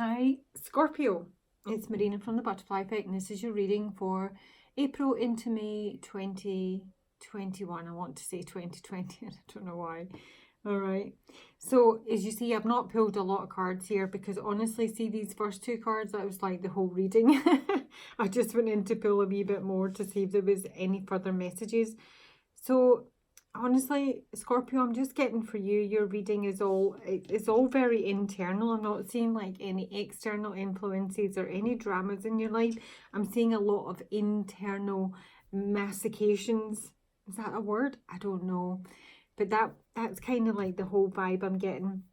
Hi, Scorpio. It's Marina from the Butterfly Effect, and this is your reading for April into May 2021. I want to say 2020, I don't know why. All right. So, as you see, I've not pulled a lot of cards here because honestly, see these first two cards, that was like the whole reading. I just went in to pull a wee bit more to see if there was any further messages. So, honestly, Scorpio, I'm just getting for you, your reading is all very internal. I'm not seeing like any external influences or any dramas in your life. I'm seeing a lot of internal mastications. Is that a word? I don't know. But that's kind of like the whole vibe I'm getting.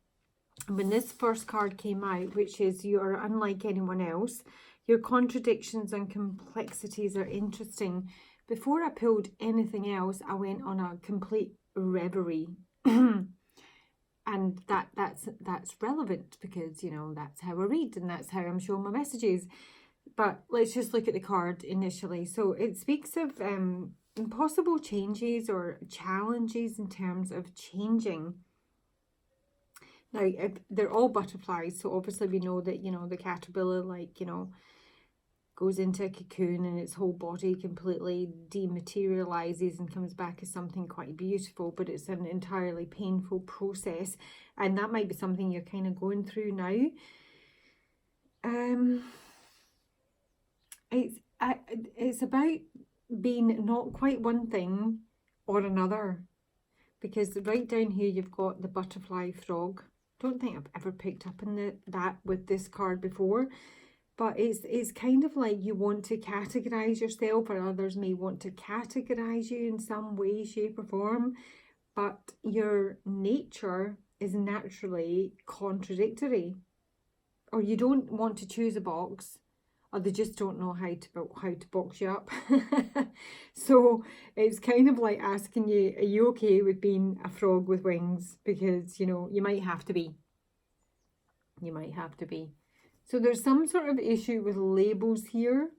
When this first card came out, which is you're unlike anyone else, your contradictions and complexities are interesting. Before I pulled anything else, I went on a complete reverie. And that's relevant because, you know, that's how I read and that's how I'm showing my messages. But let's just look at the card initially. So it speaks of impossible changes or challenges in terms of changing. Now, they're all butterflies, so obviously we know that, you know, the caterpillar, like, you know, goes into a cocoon and its whole body completely dematerializes and comes back as something quite beautiful, but it's an entirely painful process, and that might be something you're kind of going through now. It's about being not quite one thing or another, because right down here you've got the butterfly frog. Don't think I've ever picked up on that with this card before. But it's kind of like you want to categorize yourself, or others may want to categorize you in some way, shape, or form. But your nature is naturally contradictory. Or you don't want to choose a box, or they just don't know how to box you up. So it's kind of like asking you, are you okay with being a frog with wings? Because, you know, you might have to be. You might have to be. So there's some sort of issue with labels here.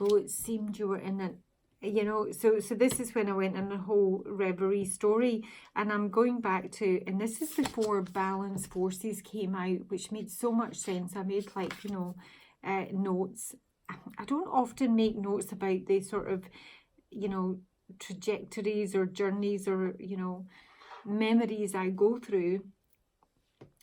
Although it seemed you were in an, you know, so this is when I went on a whole reverie story, and I'm going back to, and this is before Balance Forces came out, which made so much sense. I made like, you know, notes. I don't often make notes about the sort of, you know, trajectories or journeys or, you know, memories I go through,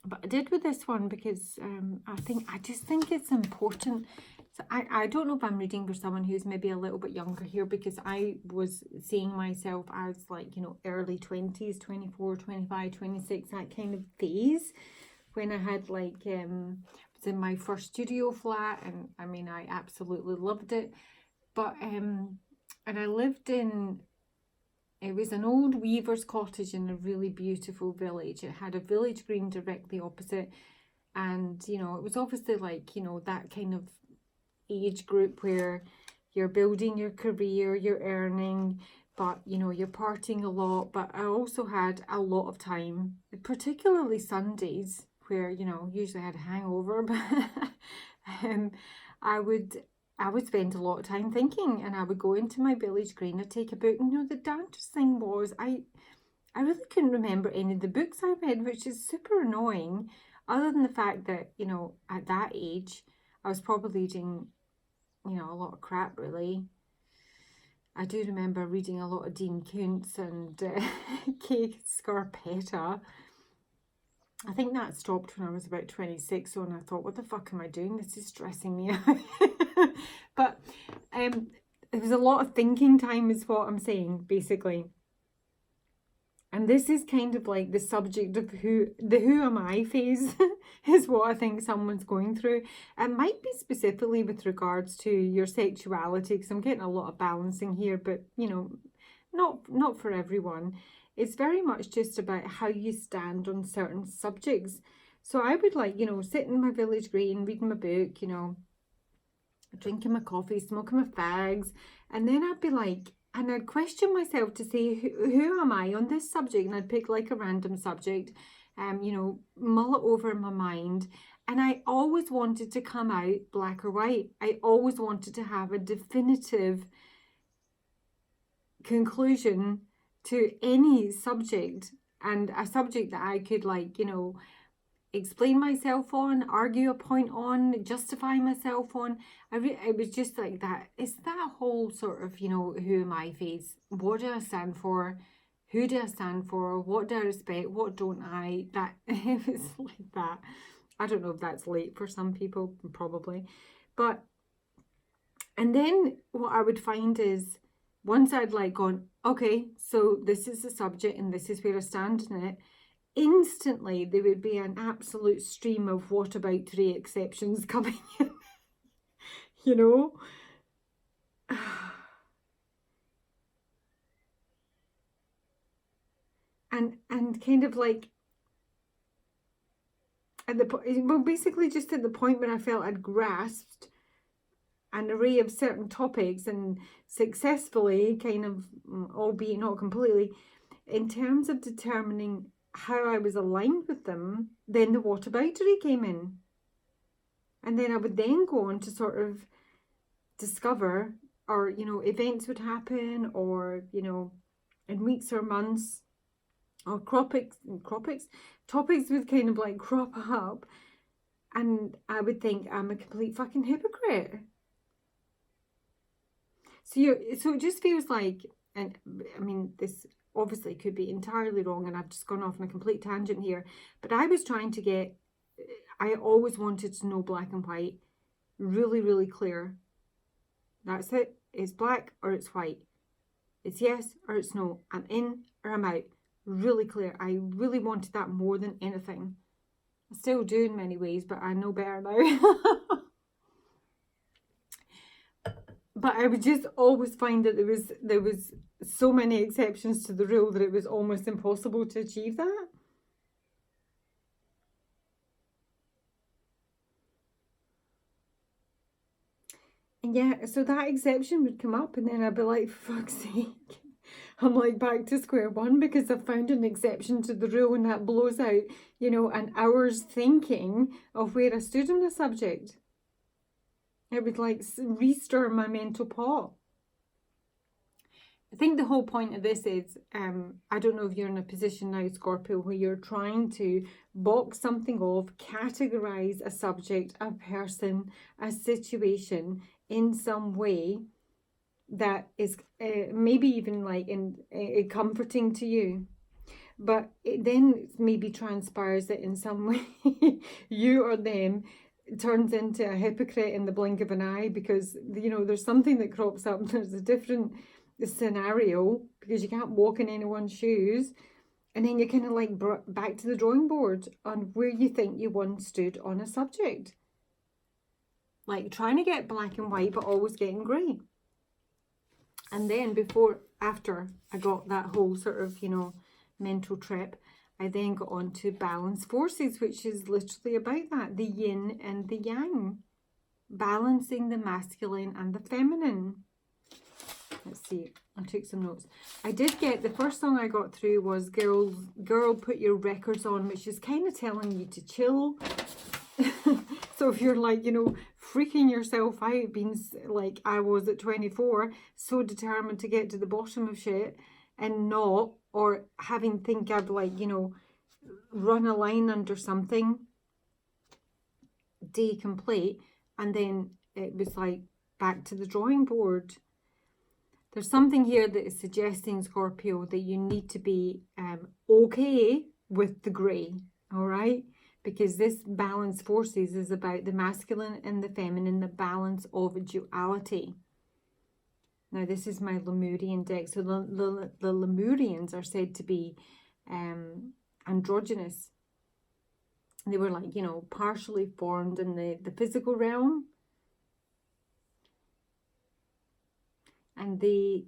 but I did with this one because I just think it's important. So I don't know if I'm reading for someone who's maybe a little bit younger here, because I was seeing myself as like, you know, early 20s, 24, 25, 26, that kind of phase, when I had like was in my first studio flat, and I mean I absolutely loved it, but and I lived in, it was an old weaver's cottage in a really beautiful village. It had a village green directly opposite. And, you know, it was obviously like, you know, that kind of age group where you're building your career, you're earning, but, you know, you're partying a lot. But I also had a lot of time, particularly Sundays, where, you know, usually I had a hangover, but I would spend a lot of time thinking, and I would go into my village green, I'd take a book. And, you know, the darndest thing was I really couldn't remember any of the books I read, which is super annoying, other than the fact that, you know, at that age, I was probably reading, you know, a lot of crap, really. I do remember reading a lot of Dean Koontz and Kay Scarpetta. I think that stopped when I was about 26, so, and I thought, what the fuck am I doing? This is stressing me out. But it was a lot of thinking time is what I'm saying, basically. And this is kind of like the subject of who am I phase is what I think someone's going through. It might be specifically with regards to your sexuality, because I'm getting a lot of balancing here, but, you know, not for everyone. It's very much just about how you stand on certain subjects. So I would like, you know, sit in my village green, reading my book, you know, drinking my coffee, smoking my fags, and then I'd be like, and I'd question myself to say, who am I on this subject? And I'd pick like a random subject, you know, mull it over in my mind. And I always wanted to come out black or white. I always wanted to have a definitive conclusion to any subject, and a subject that I could, like, you know, explain myself on, argue a point on, justify myself on. It was just like that. It's that whole sort of, you know, who am I phase. What do I stand for? Who do I stand for? What do I respect? What don't I? That it was like that. I don't know if that's late for some people, probably. But, and then what I would find is, once I'd like gone, okay, so this is the subject and this is where I stand in it, instantly there would be an absolute stream of what about three exceptions coming in, you know? And kind of like, at the well, basically just at the point where I felt I'd grasped an array of certain topics and successfully, kind of, albeit not completely, in terms of determining how I was aligned with them, then the whataboutery came in. And then I would then go on to sort of discover, or, you know, events would happen, or, you know, in weeks or months, or topics would kind of like crop up, and I would think I'm a complete fucking hypocrite. So it just feels like, and I mean, this obviously could be entirely wrong, and I've just gone off on a complete tangent here, but I always wanted to know black and white, really, really clear. That's it. It's black or it's white. It's yes or it's no. I'm in or I'm out. Really clear. I really wanted that more than anything. I still do in many ways, but I know better now. But I would just always find that there was so many exceptions to the rule that it was almost impossible to achieve that. And yeah, so that exception would come up, and then I'd be like, for fuck's sake, I'm like back to square one because I've found an exception to the rule, and that blows out, you know, an hour's thinking of where I stood on the subject. It would like restir my mental pot. I think the whole point of this is, I don't know if you're in a position now, Scorpio, where you're trying to box something off, categorize a subject, a person, a situation in some way that is maybe even like comforting to you. But it then maybe transpires that in some way you or them turns into a hypocrite in the blink of an eye, because, you know, there's something that crops up, there's a different scenario because you can't walk in anyone's shoes, and then you're kind of like back to the drawing board on where you think you once stood on a subject, like trying to get black and white but always getting grey. And then after I got that whole sort of, you know, mental trip, I then got on to balance forces, which is literally about that, the yin and the yang, balancing the masculine and the feminine. Let's see, I took some notes. I did get, the first song I got through was Girl Put Your Records On, which is kind of telling you to chill. So if you're like, you know, freaking yourself out, being like I was at 24, so determined to get to the bottom of shit and not, or think I've like, you know, run a line under something, day complete, and then it was like back to the drawing board. There's something here that is suggesting, Scorpio, that you need to be okay with the grey, all right? Because this balance forces is about the masculine and the feminine, the balance of duality. Now, this is my Lemurian deck. So the Lemurians are said to be androgynous. They were like, you know, partially formed in the physical realm. And they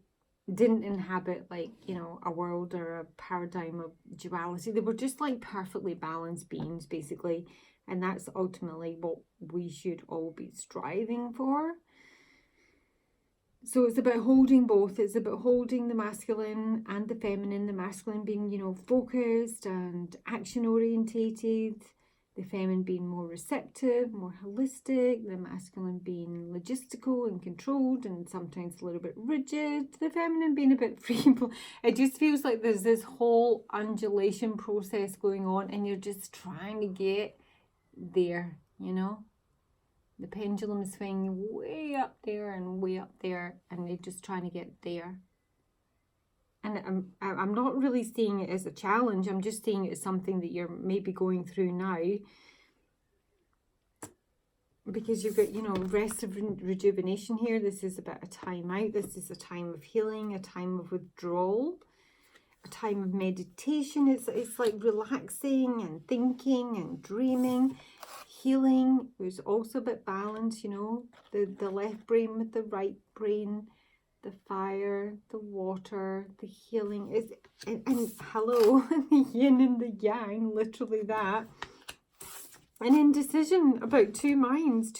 didn't inhabit like, you know, a world or a paradigm of duality. They were just like perfectly balanced beings, basically. And that's ultimately what we should all be striving for. So it's about holding both. It's about holding the masculine and the feminine. The masculine being, you know, focused and action orientated, The feminine being more receptive, more holistic. The masculine being logistical and controlled and sometimes a little bit rigid. The feminine being a bit free. It just feels like there's this whole undulation process going on and you're just trying to get there, you know. The pendulum is swinging way up there and way up there and they're just trying to get there. And I'm not really seeing it as a challenge. I'm just seeing it as something that you're maybe going through now. Because you've got, you know, rest of rejuvenation here. This is about a time out. This is a time of healing, a time of withdrawal, a time of meditation. It's like relaxing and thinking and dreaming. Healing is also a bit balanced, you know. The left brain with the right brain. The fire, the water, the healing is, and hello, the yin and the yang, literally that. An indecision about two minds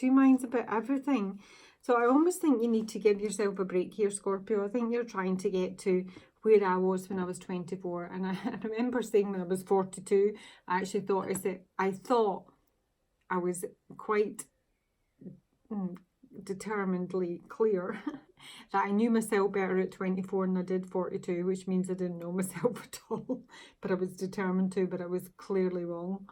about everything. So I almost think you need to give yourself a break here, Scorpio. I think you're trying to get to where I was when I was 24. And I remember saying when I was 42, I actually thought I was quite determinedly clear that I knew myself better at 24 than I did 42, which means I didn't know myself at all, but I was determined to, but I was clearly wrong.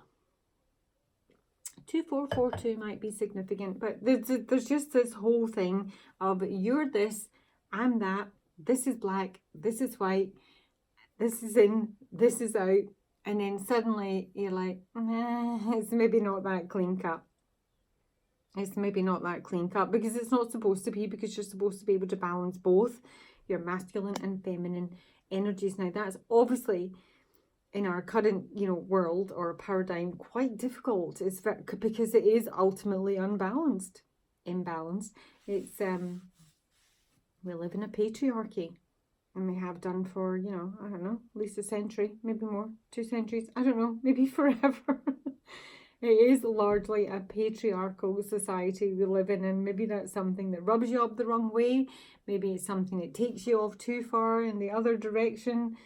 2442 might be significant, but there's just this whole thing of you're this, I'm that, this is black, this is white, this is in, this is out, and then suddenly you're like, it's maybe not that clean cut. It's maybe not that clean cut because it's not supposed to be, because you're supposed to be able to balance both your masculine and feminine energies. Now that's obviously in our current, you know, world or paradigm quite difficult. It's because it is ultimately imbalanced. It's we live in a patriarchy, and we have done for, you know, I don't know, at least a century, maybe more, 2 centuries, I don't know, maybe forever. It is largely a patriarchal society we live in, and maybe that's something that rubs you up the wrong way. Maybe it's something that takes you off too far in the other direction,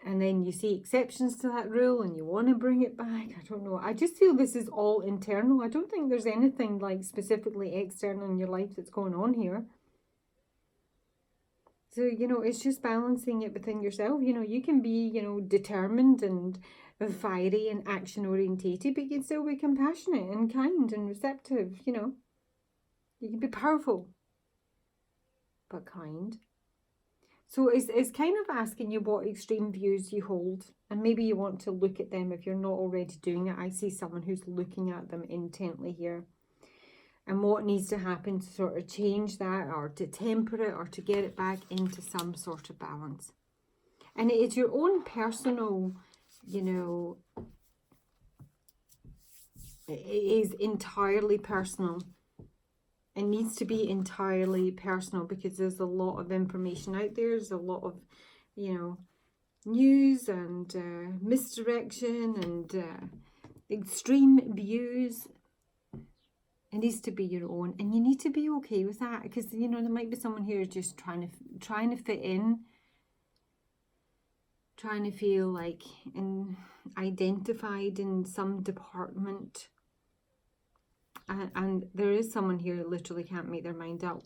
and then you see exceptions to that rule and you want to bring it back. I don't know. I just feel this is all internal. I don't think there's anything like specifically external in your life that's going on here. So, you know, it's just balancing it within yourself. You know, you can be, you know, determined and fiery and action orientated, but you can still be compassionate and kind and receptive, you know. You can be powerful, but kind. So it's kind of asking you what extreme views you hold, and maybe you want to look at them if you're not already doing it. I see someone who's looking at them intently here. And what needs to happen to sort of change that, or to temper it, or to get it back into some sort of balance. And it's your own personal, you know, it is entirely personal. It needs to be entirely personal because there's a lot of information out there. There's a lot of, you know, news and misdirection and extreme views. It needs to be your own, and you need to be okay with that, because, you know, there might be someone here just trying to fit in, trying to feel like identified in some department, and there is someone here that literally can't make their mind up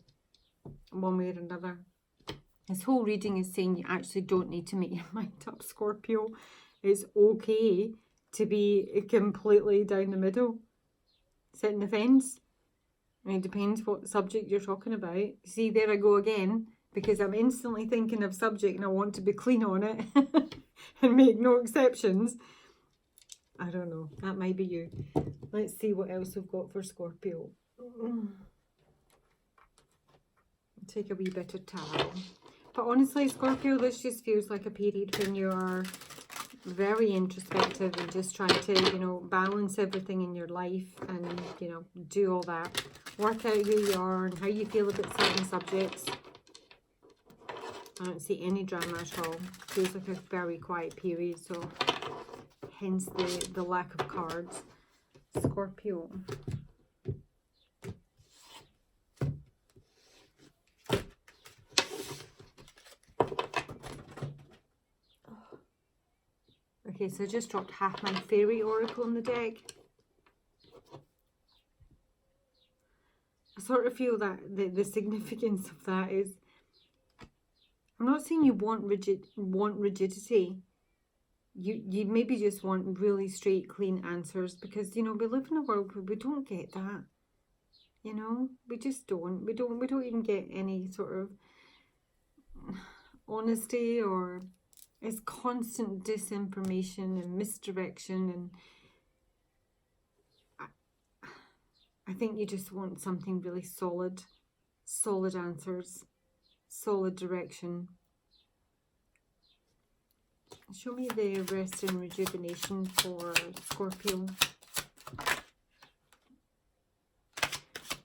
one way or another. This whole reading is saying you actually don't need to make your mind up, Scorpio. It's okay to be completely down the middle. Sit in the fence. I mean, it depends what subject you're talking about. See, there I go again, because I'm instantly thinking of subject and I want to be clean on it and make no exceptions. I don't know. That might be you. Let's see what else we've got for Scorpio. Take a wee bit of tarot. But honestly, Scorpio, this just feels like a period when you are very introspective and just trying to, you know, balance everything in your life and, you know, do all that. Work out who you are and how you feel about certain subjects. I don't see any drama at all. Feels like a very quiet period, so hence the lack of cards. Scorpio. Okay, so I just dropped half my fairy oracle in the deck. sort of feel that the significance of that is, I'm not saying you want rigidity. You maybe just want really straight, clean answers, because, you know, we live in a world where we don't get that. You know, we just don't. We don't even get any sort of honesty, or it's constant disinformation and misdirection, and I think you just want something really solid answers, solid direction. Show me the rest and rejuvenation for Scorpio.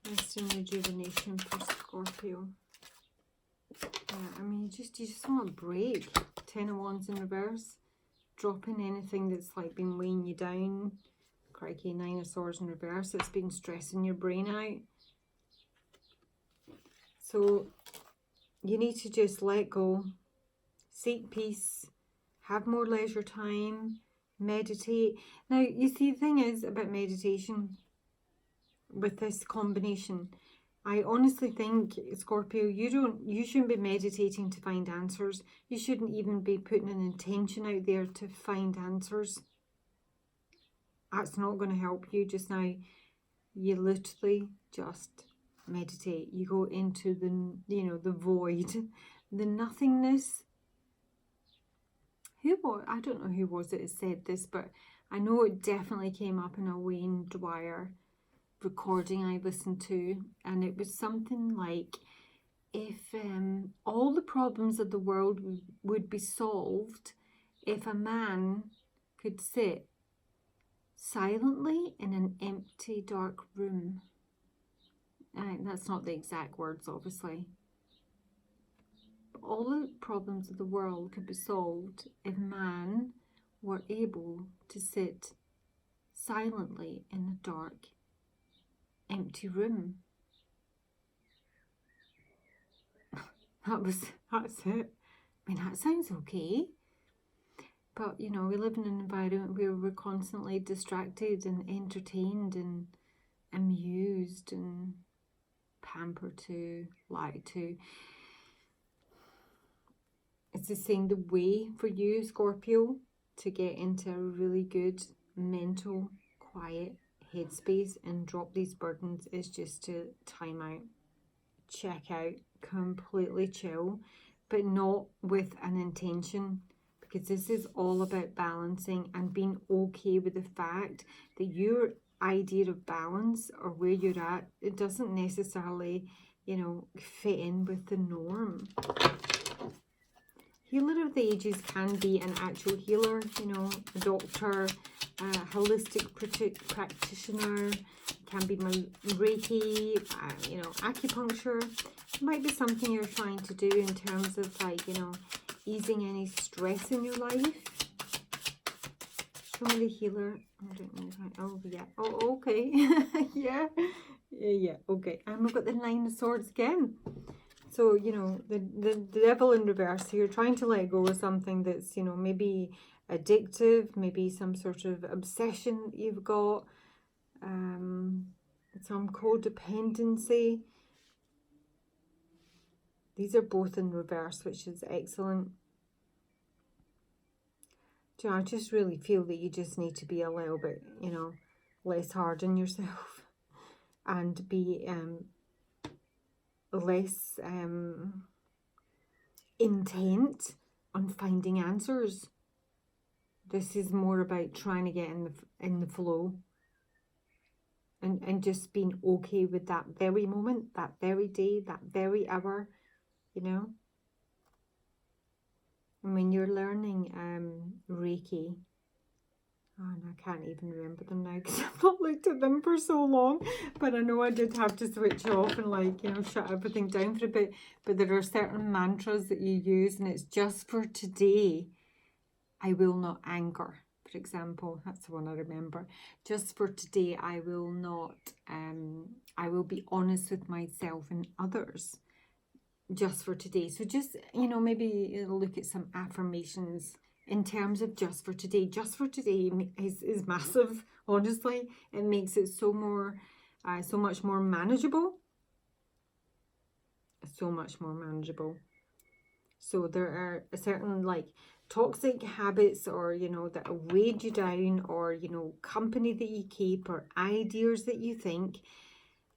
Rest and rejuvenation for Scorpio. I mean, you just want a break. 10 of Wands in reverse. Dropping anything that's like been weighing you down. Crikey, 9 of Swords in reverse. It's been stressing your brain out. So you need to just let go. Seek peace. Have more leisure time. Meditate. Now, you see, the thing is about meditation with this combination, I honestly think, Scorpio, you shouldn't be meditating to find answers. You shouldn't even be putting an intention out there to find answers. That's not going to help you just now. You literally just meditate. You go into the, you know, the void, the nothingness. I don't know who was it said this, but I know it definitely came up in a Wayne Dwyer recording I listened to, and it was something like, if all the problems of the world would be solved if a man could sit silently in an empty, dark room. That's not the exact words, obviously. But all the problems of the world could be solved if man were able to sit silently in a dark, empty room. That's it. I mean, that sounds okay. But, you know, we live in an environment where we're constantly distracted and entertained and amused and pampered to, lied to. It's the same, the way for you, Scorpio, to get into a really good mental, quiet headspace and drop these burdens is just to time out, check out, completely chill, but not with an intention, because this is all about balancing and being okay with the fact that your idea of balance, or where you're at, it doesn't necessarily, you know, fit in with the norm. Healer of the Ages can be an actual healer, you know, a doctor, a holistic practitioner, can be Reiki, you know, acupuncture. It might be something you're trying to do in terms of, like, you know, easing any stress in your life. Show me the healer. I don't know. Oh, yeah. Oh, okay. yeah, okay. And we've got the 9 of Swords again. So, you know, the devil in reverse. So you're trying to let go of something that's, you know, maybe addictive, maybe some sort of obsession that you've got, some codependency. These are both in reverse, which is excellent. Do you know, I just really feel that you just need to be a little bit, you know, less hard on yourself and be less intent on finding answers. This is more about trying to get in the flow, and just being okay with that very moment, that very day, that very hour, you know. And when you're learning Reiki, and I can't even remember them now because I've not looked at them for so long, but I know I did have to switch off and, like, you know, shut everything down for a bit. But there are certain mantras that you use, and it's just for today. I will not anger, for example. That's the one I remember. Just for today, I will not, I will be honest with myself and others. Just for today. So just, you know, maybe look at some affirmations in terms of just for today. Just for today is massive, honestly. It makes it so much more manageable. so much more manageable. So there are certain like toxic habits, or, you know, that have weighed you down, or, you know, company that you keep, or ideas that you think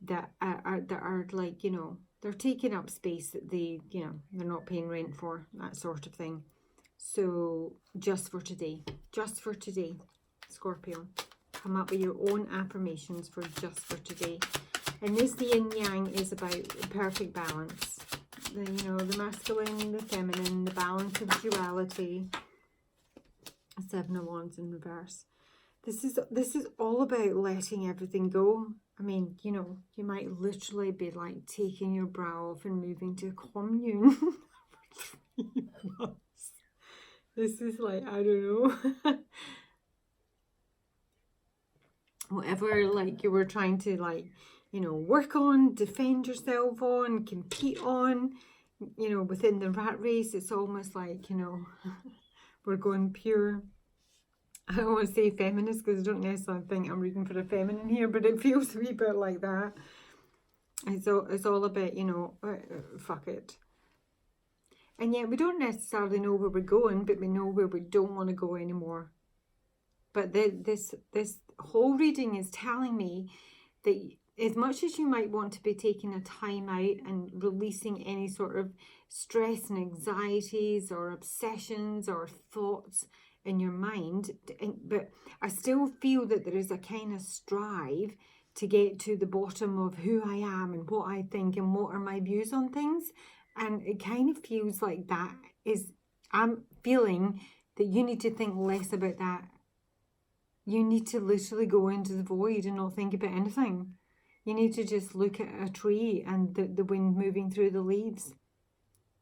that are like, you know, they're taking up space that they, you know, they're not paying rent for, that sort of thing. So just for today, Scorpio, come up with your own affirmations for just for today. And this yin yang is about perfect balance. The, you know, the masculine, the feminine, the balance of duality. Seven of Wands in reverse. This is all about letting everything go. I mean, you know, you might literally be like taking your brow off and moving to a commune for 3 months. This is like, I don't know. Whatever, like, you were trying to, like, you know, work on, defend yourself on, compete on, you know, within the rat race, it's almost like, you know, we're going pure, I don't want to say feminist because I don't necessarily think I'm reading for a feminine here, but it feels a wee bit like that. It's all about, you know, fuck it. And yet we don't necessarily know where we're going, but we know where we don't want to go anymore. But this whole reading is telling me that as much as you might want to be taking a time out and releasing any sort of stress and anxieties or obsessions or thoughts in your mind, but I still feel that there is a kind of strive to get to the bottom of who I am and what I think and what are my views on things. And it kind of feels like that is, I'm feeling that you need to think less about that. You need to literally go into the void and not think about anything. You need to just look at a tree and the wind moving through the leaves.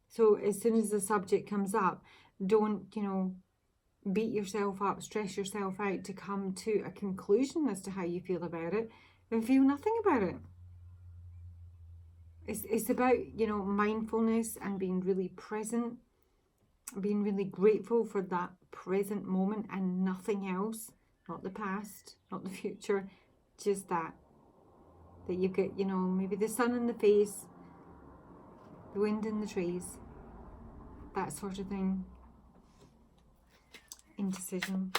So as soon as the subject comes up, don't, you know, beat yourself up, stress yourself out to come to a conclusion as to how you feel about it, and feel nothing about it. It's about, you know, mindfulness and being really present, being really grateful for that present moment and nothing else. Not the past, not the future, just that you get, you know, maybe the sun in the face, the wind in the trees, that sort of thing. Indecision.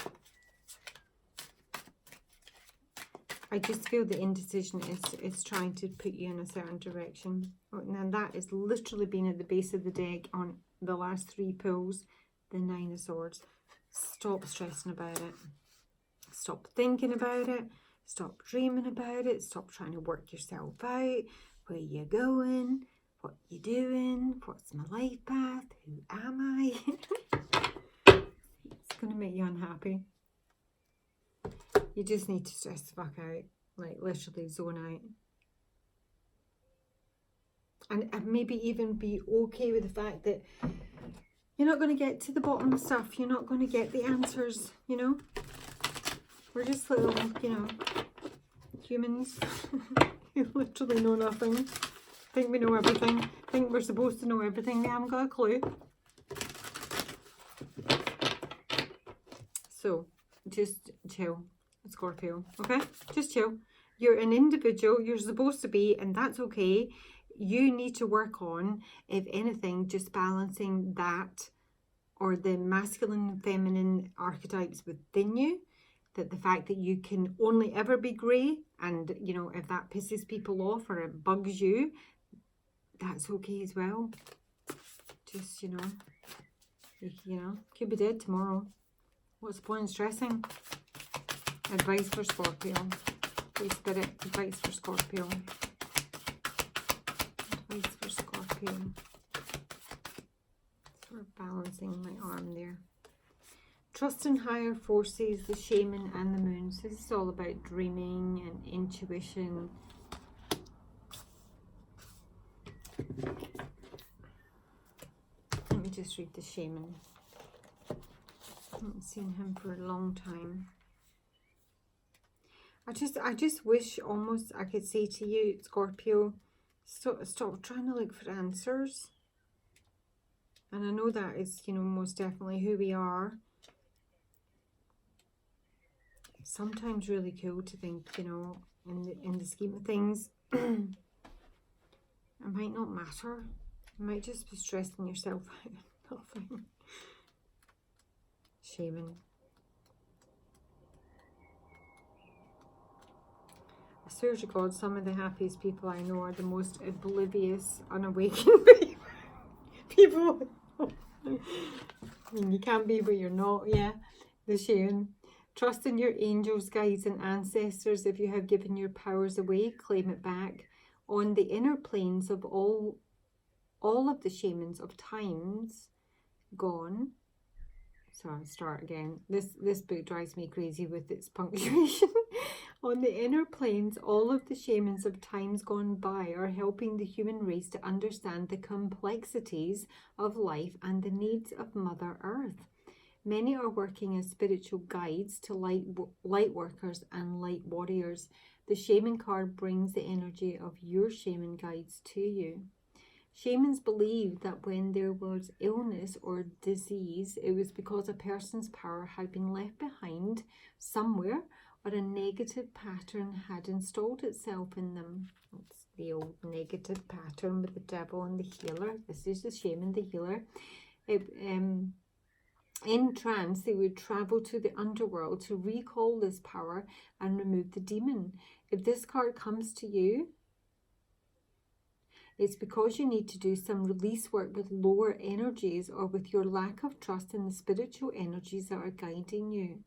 I just feel the indecision is trying to put you in a certain direction. And that is literally been at the base of the deck on the last 3 pulls, the 9 of Swords. Stop stressing about it. Stop thinking about it. Stop dreaming about it. Stop trying to work yourself out. Where you going? What you doing? What's my life path? Who am I? It's going to make you unhappy. You just need to stress the fuck out. Like, literally zone out. And maybe even be okay with the fact that you're not going to get to the bottom of stuff. You're not going to get the answers, you know? We're just little, you know, humans. You literally know nothing. Think we know everything. Think we're supposed to know everything. We haven't got a clue. So, just chill, Scorpio, okay? Just chill. You're an individual. You're supposed to be, and that's okay. You need to work on, if anything, just balancing that, or the masculine and feminine archetypes within you. That the fact that you can only ever be grey, and, you know, if that pisses people off or it bugs you, that's okay as well. Just, you know, could be dead tomorrow. What's the point in stressing? Advice for Scorpio. Please, Spirit, advice for Scorpio. Advice for Scorpio. Sort of balancing my arm there. Trust in higher forces, the shaman and the moon. So this is all about dreaming and intuition. Let me just read the shaman. I haven't seen him for a long time. I just wish almost I could say to you, Scorpio, stop trying to look for answers. And I know that is, you know, most definitely who we are. It's sometimes really cool to think, you know, in the scheme of things, it might not matter. You might just be stressing yourself out. Nothing. Shaman. I swear to God, some of the happiest people I know are the most oblivious, unawakened people. I mean, you can't be where you're not, yeah. The shaman. Trust in your angels, guides and ancestors. If you have given your powers away, claim it back. On the inner planes of all of the shamans of times gone. So I'll start again. This book drives me crazy with its punctuation. On the inner planes, all of the shamans of times gone by are helping the human race to understand the complexities of life and the needs of Mother Earth. Many are working as spiritual guides to light workers and light warriors. The shaman card brings the energy of your shaman guides to you. Shamans believed that when there was illness or disease, it was because a person's power had been left behind somewhere, or a negative pattern had installed itself in them. It's the old negative pattern with the devil and the healer. This is the shaman, the healer. In trance, they would travel to the underworld to recall this power and remove the demon. If this card comes to you, it's because you need to do some release work with lower energies or with your lack of trust in the spiritual energies that are guiding you.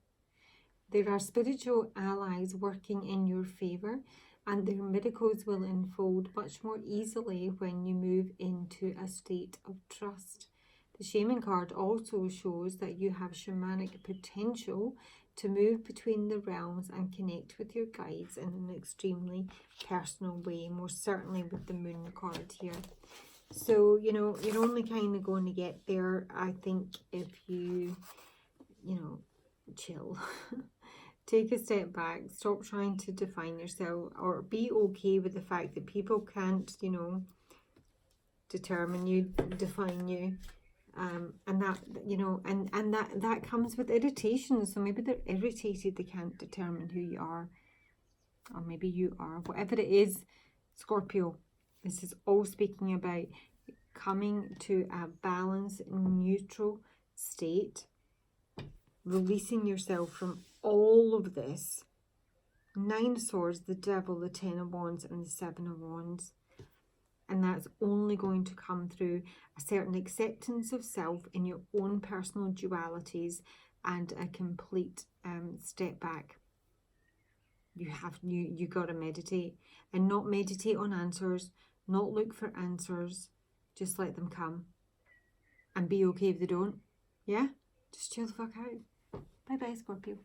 There are spiritual allies working in your favour, and their miracles will unfold much more easily when you move into a state of trust. The shaman card also shows that you have shamanic potential to move between the realms and connect with your guides in an extremely personal way, most certainly with the moon card here. So, you know, you're only kind of going to get there, I think, if you chill. Take a step back, stop trying to define yourself, or be okay with the fact that people can't, determine you, define you. And that, and that comes with irritation. So maybe they're irritated they can't determine who you are, or maybe you are. Whatever it is, Scorpio, this is all speaking about coming to a balanced, neutral state, releasing yourself from all of this. 9 of Swords, the Devil, the 10 of Wands, and the 7 of Wands. And that's only going to come through a certain acceptance of self in your own personal dualities and a complete step back. You got to meditate, and not meditate on answers, not look for answers. Just let them come, and be okay if they don't. Yeah, just chill the fuck out. Bye bye, Scorpio.